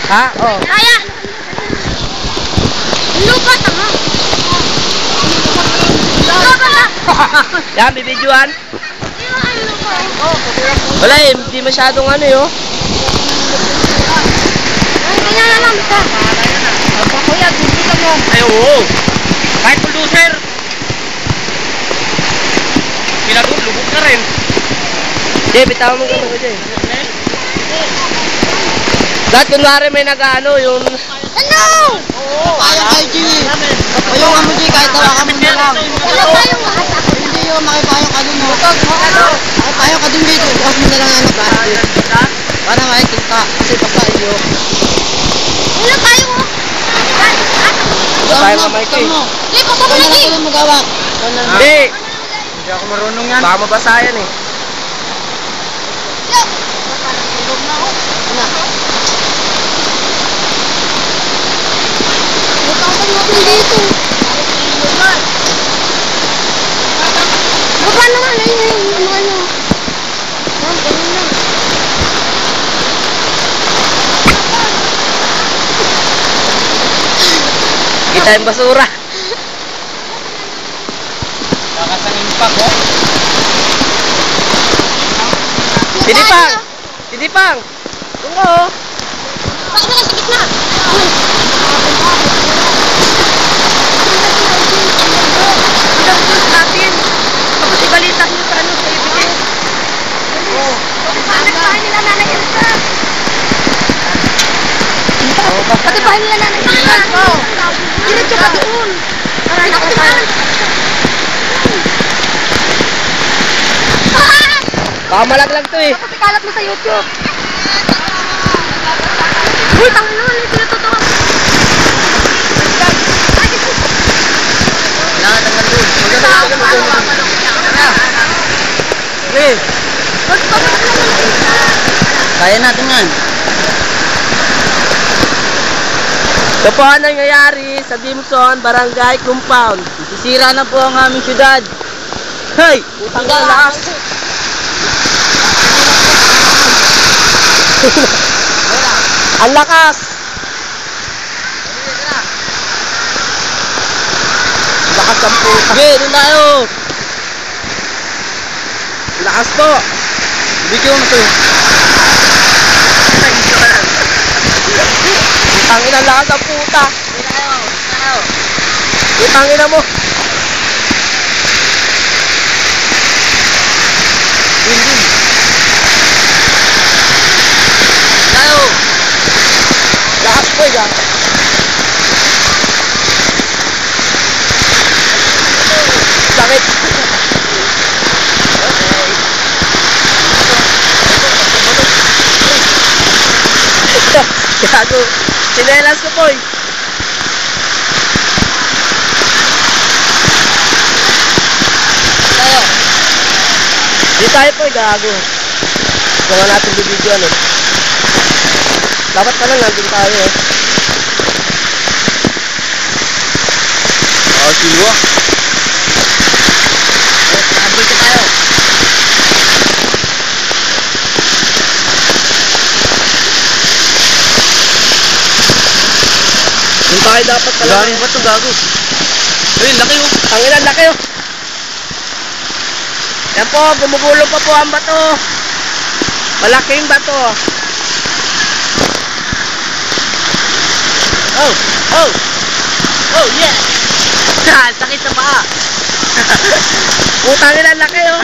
Ha? Oo. Kaya! Lupa, tanga! Lupa na! Yan, bibidyohan. Wala eh, hindi masyadong ano eh, oh. Kanya na lang ito. Kuya, bibita mo. Ay, oo. Kahit producer. Pinagod, lubog ka rin. Hindi, bitawan mo gano'n ko dyan. Lahat kunwari may nag-ano, yung... Ano? Oo. Kaya kayo, Jimmy. Ayaw nga mo, Jimmy, kahit tawakan mo na lang. Wala tayong mahasa. Hindi yung makipayong ka dun, no? Makipayong ka dun, Jimmy. Bukas mo na lang ang plastic. Para makikita. Kasi baka iyo. Wala tayong Wala tayong mamay ko. Hindi, papa mo lagi. Ikaw na magawak. Hindi. Hindi ako marunong yan. Baka mabasa yan eh. Dito. Baba naman, ano. Kita yung basura. Kakasangin pa ko. Sinipang! Sinipang! Tungo! Bakit na sa gitna? Natin. Tapos ibalita nyo sa ano sa ibigay. Oo. Bakit bahay nila nanay Elsa? Bakit bahay nila nanay Elsa? Diretso ka doon. Maray ako doon. Baka malaglag to eh. Tapos ikalat mo sa YouTube. Uy, tangin naman. Hindi tinutotoo. Nakatanggal doon. Okay. Kaya natin yan. Ito po ang nangyayari sa Dimson, Barangay Compound. Sisira na po ang aming syudad. Hey! Utang na lakas. Ang lakas! Lakas ang puta. Okay, doon tayo. Lakas po. Video mo to. Utangin ang lakas ang puta. Utangin na mo. Tayo. Lakas po eh. Sakit. Gago. Sinelas ko po eh. Tayo. Di tayo po eh. Gago. Gawa natin bibidyo ano. Dapat pa lang nandun tayo eh. Sinuwa. Nabay ka tayo. Doon tayo dapat pala. Galing ba ito, gago? Ay, laki oh. Ang ilan, laki oh. Yan po, gumugulo pa po ang bato. Malaking bato. Oh, oh. Oh, yeah. Sakit sa paa. Putang ilan, laki oh.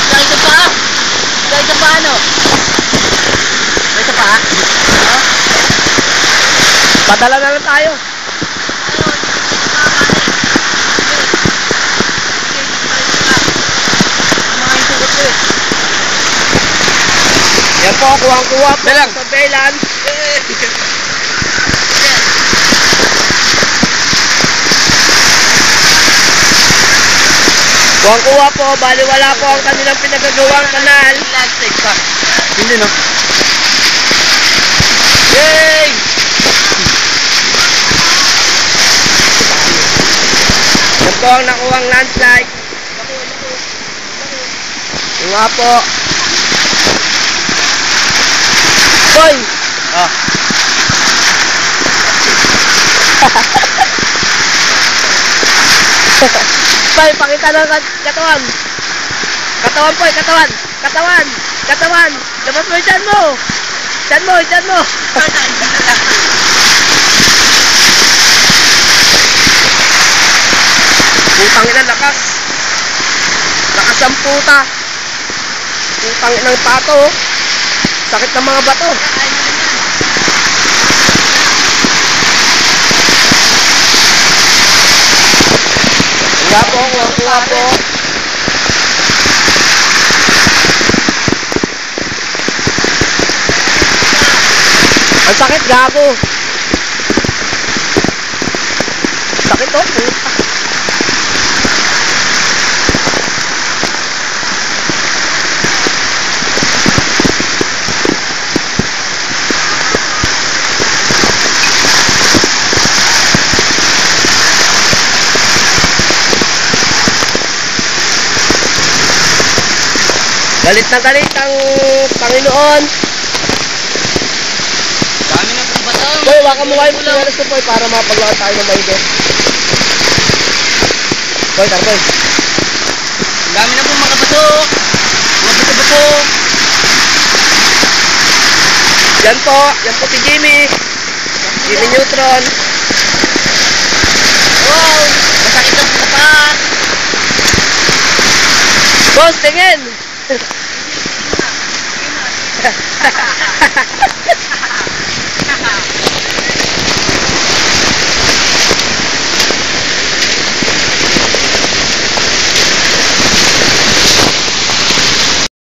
Sakit sa paa. Sakit sa paa, ano? Sakit sa paa? Padala na lang tayo. Yan po, kuwang-kuwa po sa Baylan. Kuwang-kuwa po, baliwala po ang kanilang pinagagawang kanal. Hindi, no? Yay! Yan po ang nakuwang landslide. Yung nga po. Boy! Oh. Boy, pakita ng katawan. Katawan, boy, katawan. Katawan. Katawan. Labas mo yung tiyan mo. Tiyan mo, tiyan mo. Putang ina, lakas. Lakas ang puta. Putang ina ng pato. Sakit ng mga bato. Kuha po, kuha po. Ang sakit, gago. Sakit to, puta. Galit na galit ang Panginoon. Dami na pong bato. Boy, waka mo kayo ng alas ko, boy, para mapaglakad tayo ng maigi. Boy, tara, boy. Dami na pong mga bato. Mga bato-bato. Yan po si Jimmy. Jimmy Neutron. Wow! Masakit ang tapat. Boss, tingin!